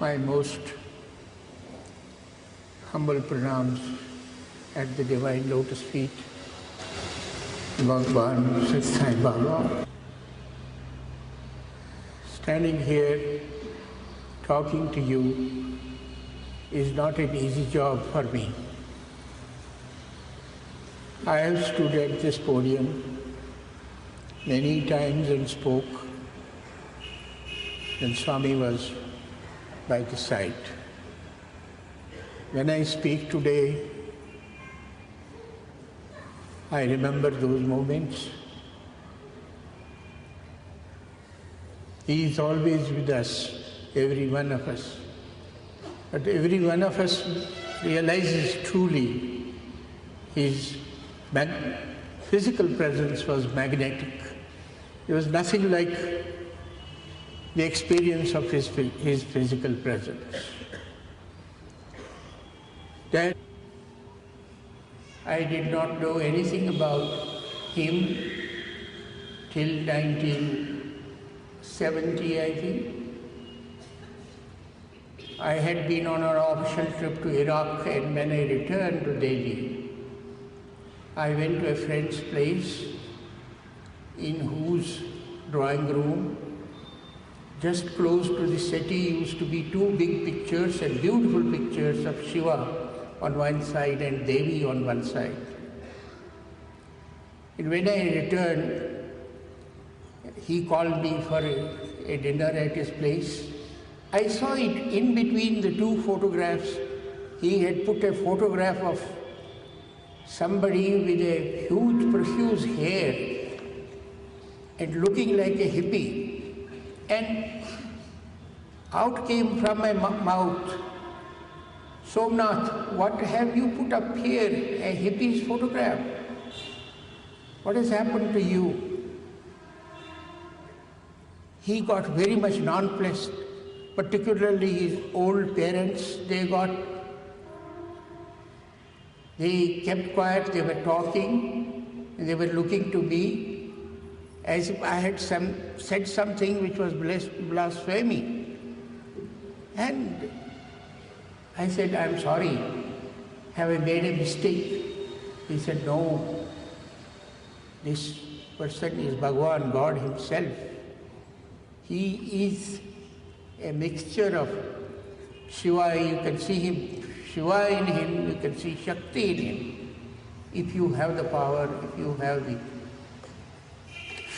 My most humble pranams at the Divine Lotus feet, Bhagwan Sat Sai Baba. Standing here talking to you is not an easy job for me. I have stood at this podium many times and spoke when Swami was by the side. When I speak today, I remember those moments. He is always with us, every one of us. But every one of us realizes truly his physical presence was magnetic. There was nothing like the experience of his physical presence. That I did not know anything about him till 1970, I think. I had been on an official trip to Iraq, and when I returned to Delhi, I went to a friend's place in whose drawing room, just close to the settee, used to be two big pictures and beautiful pictures of Shiva on one side and Devi on one side. And when I returned, he called me for a dinner at his place. I saw it in between the two photographs. He had put a photograph of somebody with a huge, profuse hair and looking like a hippie. And out came from my mouth, "Somnath, what have you put up here? A hippie's photograph? What has happened to you?" He got very much nonplussed, particularly his old parents. They kept quiet, they were talking, and they were looking to me as if I had said something which was blasphemy. And I said, "I'm sorry, have I made a mistake?" He said, "No, this person is Bhagwan, God himself. He is a mixture of Shiva. You can see him, Shiva in him, you can see Shakti in him. If you have the power, if you have the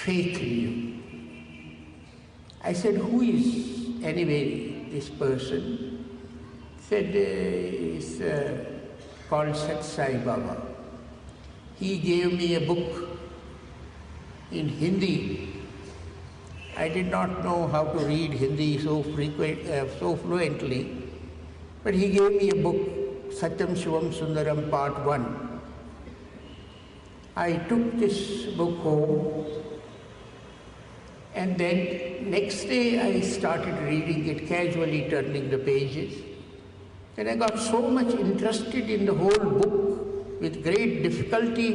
faith in you." I said, "Who is anyway this person?" He said, "It's called Sat Sai Baba." He gave me a book in Hindi. I did not know how to read Hindi so fluently, but he gave me a book, Satyam Shivam Sundaram Part 1. I took this book home, and then next day I started reading it, casually turning the pages. And I got so much interested in the whole book. With great difficulty,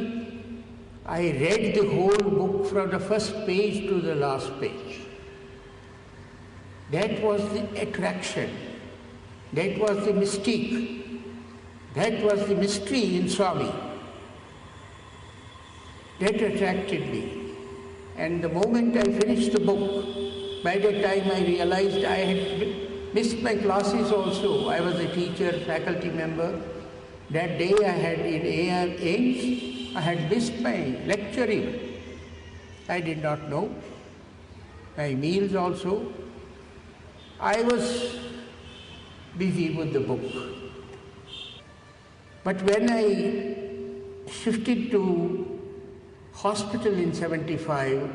I read the whole book from the first page to the last page. That was the attraction. That was the mystique. That was the mystery in Swami. That attracted me. And the moment I finished the book, by that time I realized I had missed my classes also. I was a teacher, faculty member. That day I had in AIMS, I had missed my lecturing. I did not know. My meals also. I was busy with the book. But when I shifted to hospital in 75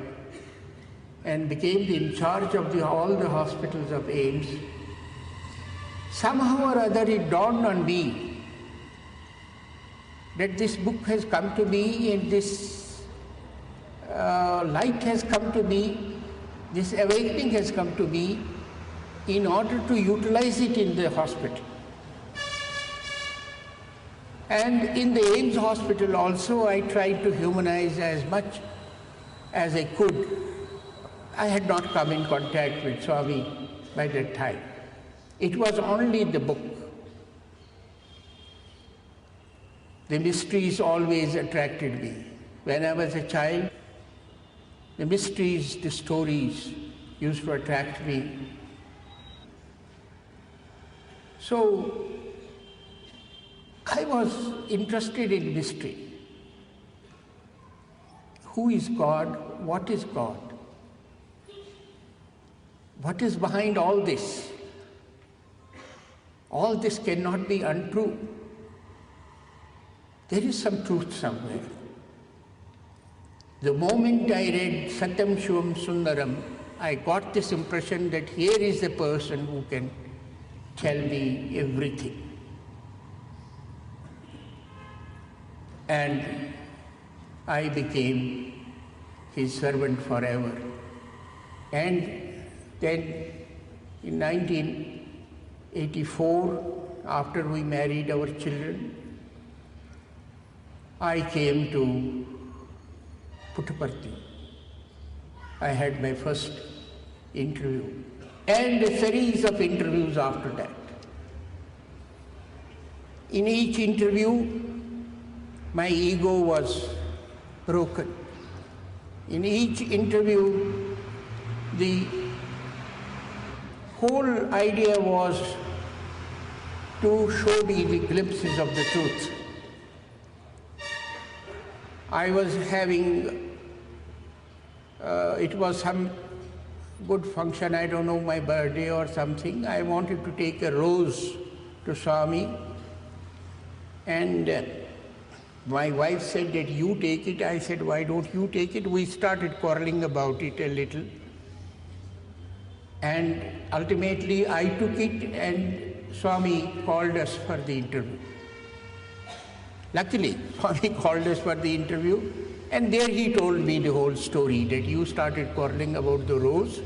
and became in charge of all the hospitals of AIMS, somehow or other it dawned on me that this book has come to me and this light has come to me, this awakening has come to me in order to utilize it in the hospital. And in the AIMS hospital also I tried to humanize as much as I could. I had not come in contact with Swami by that time. It was only the book. The mysteries always attracted me. When I was a child, the mysteries, the stories used to attract me. So I was interested in mystery. Who is God? What is God? What is behind all this? All this cannot be untrue. There is some truth somewhere. The moment I read Satyam Shivam Sundaram, I got this impression that here is a person who can tell me everything. And I became his servant forever. And then in 1984, after we married our children, I came to Puttaparthi. I had my first interview and a series of interviews after that. In each interview, my ego was broken. In each interview, the whole idea was to show me the glimpses of the truth. I was having, it was some good function, I don't know, my birthday or something. I wanted to take a rose to Swami, and my wife said that you take it. I said, why don't you take it? We started quarreling about it a little. And ultimately I took it and Swami called us for the interview. Luckily, Swami called us for the interview, and there he told me the whole story, that you started quarreling about the rose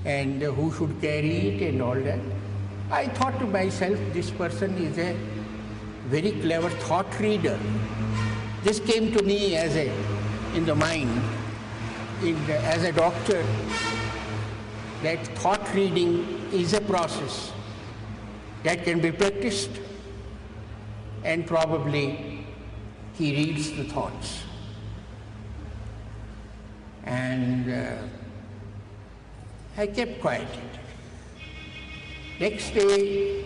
and who should carry it and all that. I thought to myself, this person is a very clever thought reader. This came to me as in the mind, as a doctor, that thought reading is a process that can be practiced, and probably he reads the thoughts. And I kept quiet. Next day,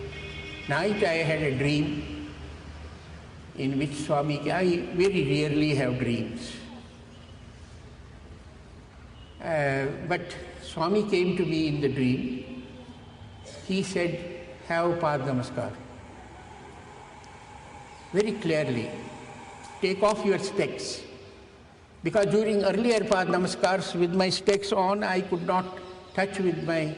night, I had a dream in which Swami, I very rarely have dreams. But Swami came to me in the dream. He said, have Pad Namaskar. Very clearly, take off your specs. Because during earlier Pad Namaskars with my specs on, I could not touch with my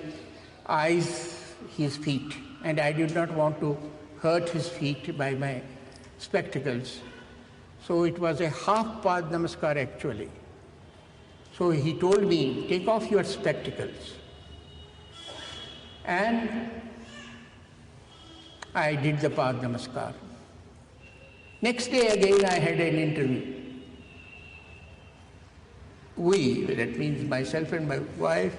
eyes his feet. And I did not want to hurt his feet by my spectacles. So it was a half Pad Namaskar actually. So he told me, take off your spectacles. And I did the Pad Namaskar. Next day again I had an interview. We, that means myself and my wife,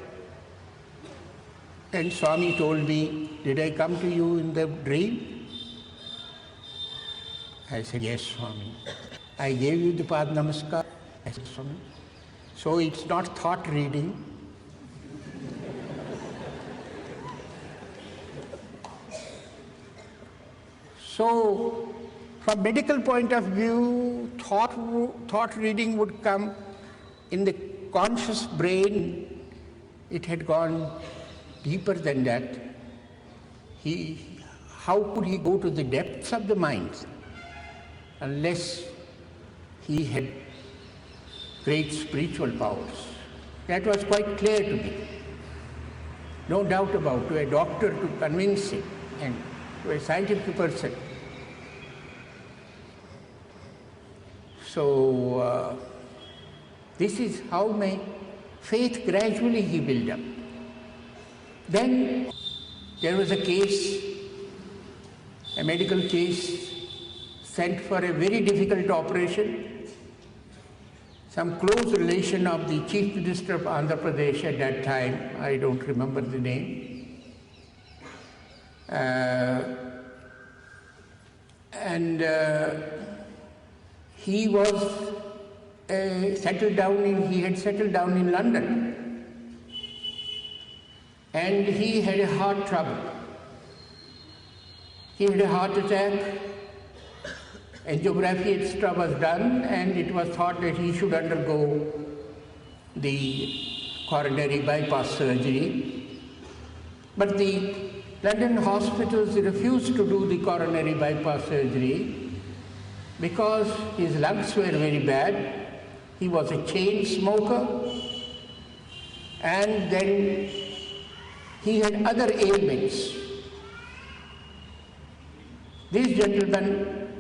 and Swami told me, did I come to you in the dream? I said, yes, Swami. I gave you the Pad Namaskar. I said, Swami. So it's not thought reading. So, from medical point of view, thought reading would come in the conscious brain. It had gone deeper than that. How could he go to the depths of the mind unless he had great spiritual powers? That was quite clear to me. No doubt about it, to a doctor to convince him, and to a scientific person. So this is how my faith gradually he built up. Then there was a case, a medical case, sent for a very difficult operation. Some close relation of the Chief Minister of Andhra Pradesh at that time, I don't remember the name, And he was he had settled down in London, and he had a heart trouble. He had a heart attack, angiography etc. was done, and it was thought that he should undergo the coronary bypass surgery. But the London hospitals refused to do the coronary bypass surgery because his lungs were very bad. He was a chain smoker, and then he had other ailments. This gentleman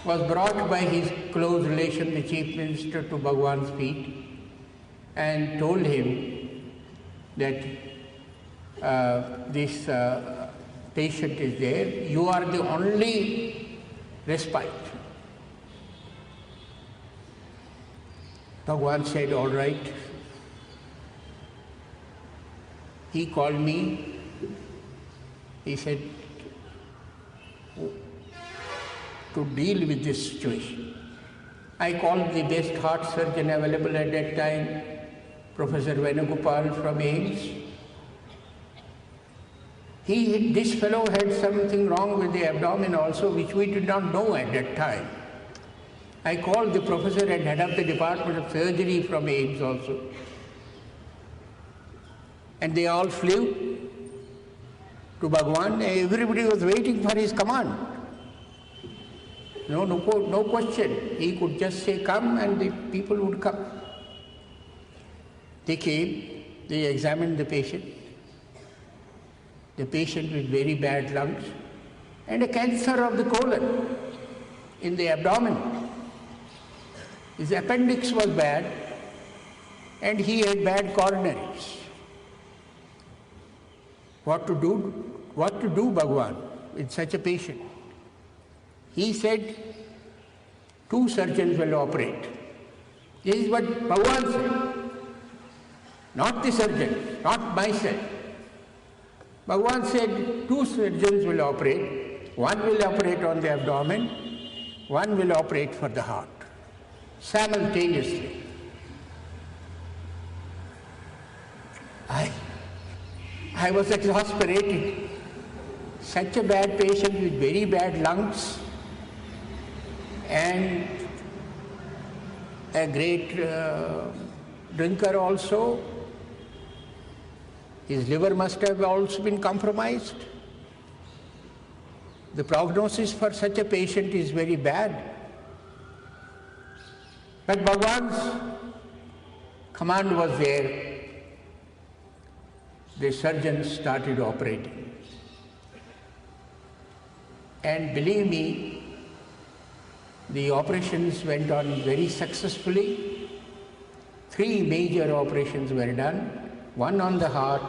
was brought by his close relation, the Chief Minister, to Bhagwan's feet and told him that this patient is there, you are the only respite. Bhagwan said, all right. He called me. He said, to deal with this situation. I called the best heart surgeon available at that time, Professor Venugopal from AIIMS. This fellow had something wrong with the abdomen also, which we did not know at that time. I called the professor and head of the department of surgery from AIIMS also. And they all flew to Bhagwan. Everybody was waiting for his command. No question. He could just say, come, and the people would come. They came, they examined the patient with very bad lungs, and a cancer of the colon in the abdomen. His appendix was bad, and he had bad coronaries. What to do, Bhagwan, with such a patient? He said, 2 surgeons will operate. This is what Bhagwan said. Not the surgeon, not myself. Bhagwan said, 2 surgeons will operate. One will operate on the abdomen, one will operate for the heart, simultaneously. I was exasperated. Such a bad patient with very bad lungs, and a great drinker also. His liver must have also been compromised. The prognosis for such a patient is very bad. But Bhagwan's command was there. The surgeons started operating. And believe me, the operations went on very successfully. 3 major operations were done. 1 on the heart,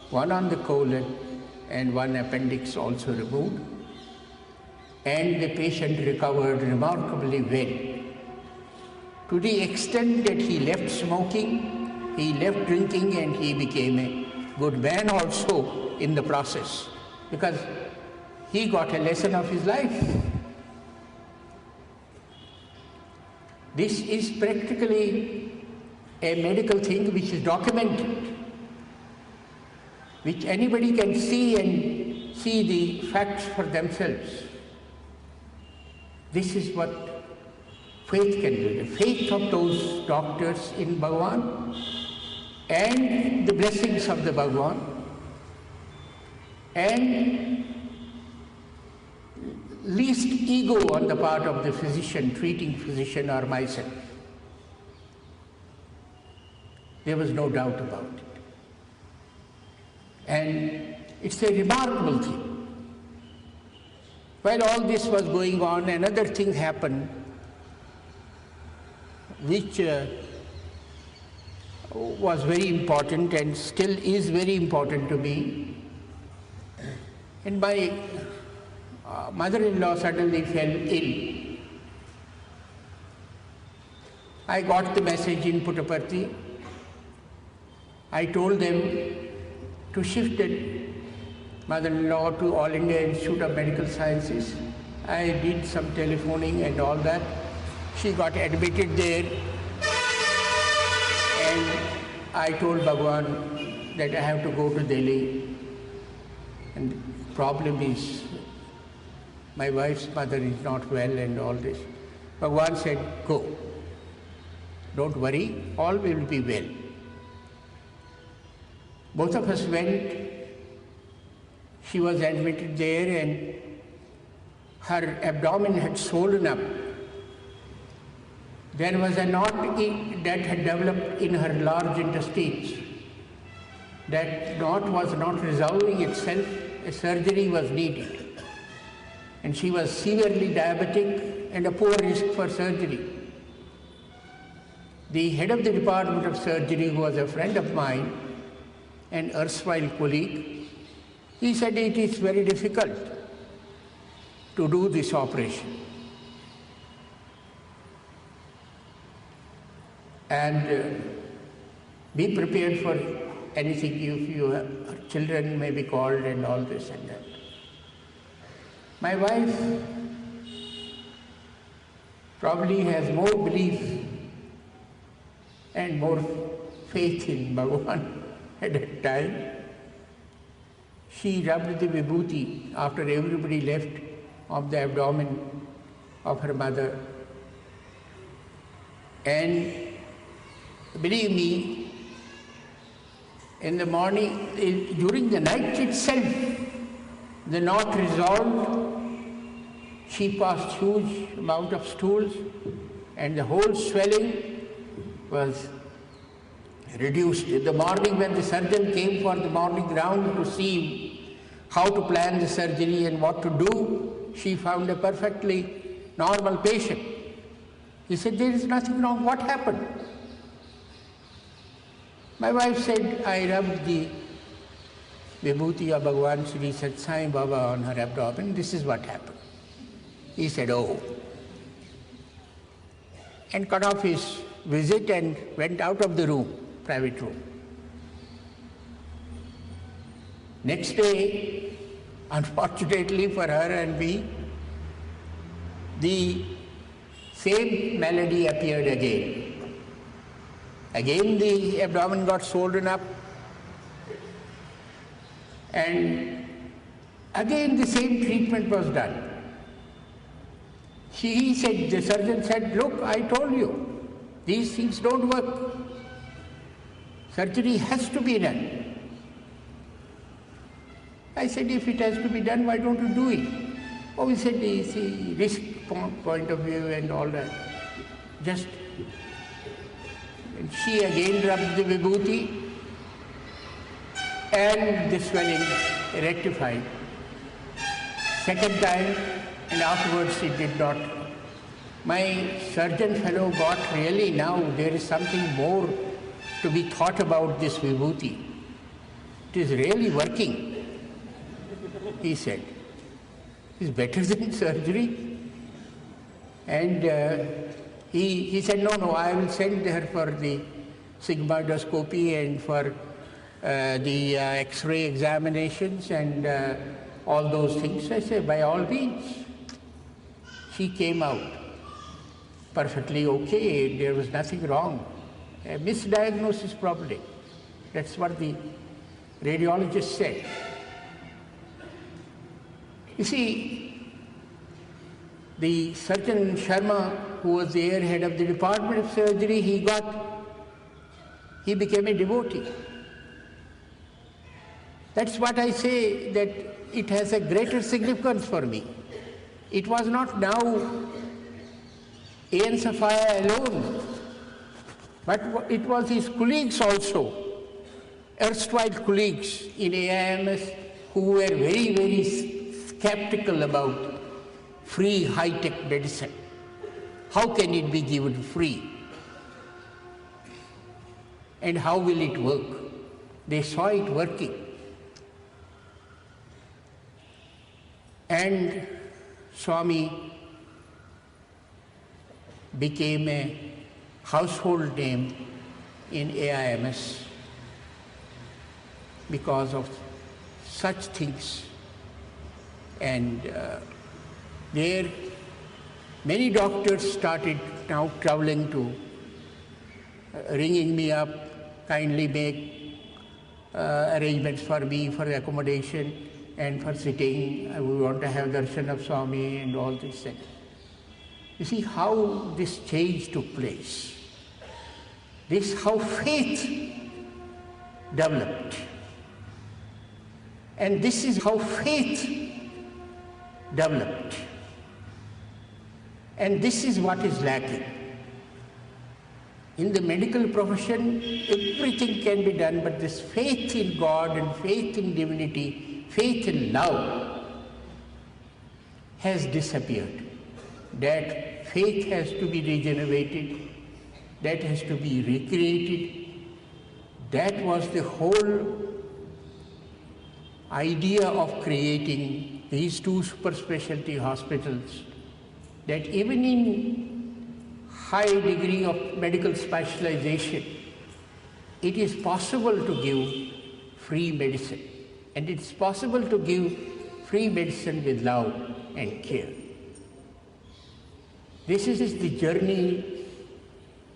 1 on the colon, and 1 appendix also removed. And the patient recovered remarkably well, to the extent that he left smoking, he left drinking, and he became a good man also in the process, because he got a lesson of his life. This is practically a medical thing which is documented, which anybody can see and see the facts for themselves. This is what faith can do, the faith of those doctors in Bhagwan and the blessings of the Bhagwan and least ego on the part of the physician, treating physician, or myself. There was no doubt about it. And it's a remarkable thing. While all this was going on, another thing happened which was very important and still is very important to me. And my mother-in-law suddenly fell ill. I got the message in Puttaparthi. I told them to shift it mother-in-law to All India Institute of Medical Sciences. I did some telephoning and all that. She got admitted there, and I told Bhagwan that I have to go to Delhi. And the problem is, my wife's mother is not well and all this. Bhagwan said, go. Don't worry, all will be well. Both of us went. She was admitted there and her abdomen had swollen up. There was a knot that had developed in her large intestines. That knot was not resolving itself. A surgery was needed. And she was severely diabetic and a poor risk for surgery. The head of the department of surgery, who was a friend of mine, an erstwhile colleague, he said it is very difficult to do this operation. And be prepared for anything if your children may be called and all this and that. My wife probably has more belief and more faith in Bhagavan at that time. She rubbed the vibhuti after everybody left of the abdomen of her mother. And believe me, in the morning, during the night itself, the knot resolved. She passed huge amount of stools and the whole swelling was reduced. In the morning when the surgeon came for the morning round to see how to plan the surgery and what to do, she found a perfectly normal patient. He said, there is nothing wrong. What happened? My wife said, I rubbed the vibhuti of Bhagavan Sri Sat Sai Baba on her abdomen. This is what happened. He said, oh. And cut off his visit and went out of the room, private room. Next day, unfortunately for her and me, the same malady appeared again. Again the abdomen got swollen up, and again the same treatment was done. The surgeon said, look, I told you, these things don't work. Surgery has to be done. I said, if it has to be done, why don't you do it? Oh, he said, see, risk point of view and all that. And she again rubbed the vibhuti and the swelling rectified. Second time, and afterwards it did not. My surgeon fellow got really now there is something more to be thought about this vibhuti. It is really working, he said. It's better than surgery. And he said, no, I will send her for the sigmoidoscopy and for the X-ray examinations and all those things. I said, by all means. She came out perfectly okay. There was nothing wrong. A misdiagnosis probably. That's what the radiologist said. You see, the surgeon Sharma, who was the head of the department of surgery, he became a devotee. That's what I say, that it has a greater significance for me. It was not now A.N. Safaya alone, but it was his colleagues also, erstwhile colleagues in AIMS, who were very, very skeptical about free high-tech medicine. How can it be given free? And how will it work? They saw it working. And Swami became a household name in AIMS because of such things And there many doctors started now traveling to, ringing me up, kindly make arrangements for me for accommodation and for sitting. We want to have darshan of Swami and all this thing. You see how this change took place. This how faith developed. And this is how faith developed. And this is what is lacking. In the medical profession, everything can be done, but this faith in God and faith in divinity, faith in love has disappeared. That faith has to be regenerated, that has to be recreated. That was the whole idea of creating these two super specialty hospitals, that even in high degree of medical specialization, it is possible to give free medicine. And it's possible to give free medicine with love and care. This is the journey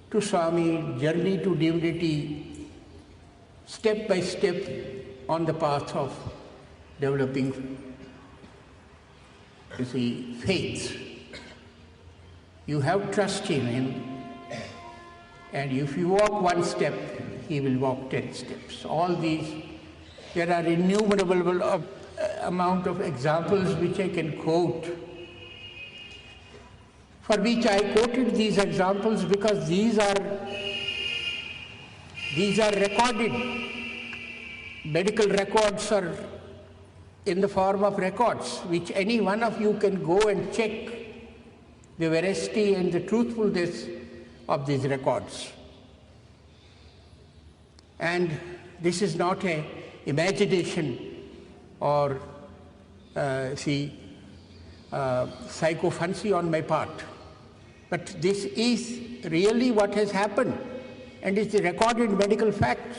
to Swami, journey to divinity, step by step on the path of developing, you see, faith. You have trust in him, and if you walk one step, he will walk 10 steps. All these, there are innumerable amount of examples which I can quote, for which I quoted these examples because these are recorded. Medical records are in the form of records, which any one of you can go and check the veracity and the truthfulness of these records. And this is not an imagination or psychophancy on my part, but this is really what has happened, and it's recorded medical facts.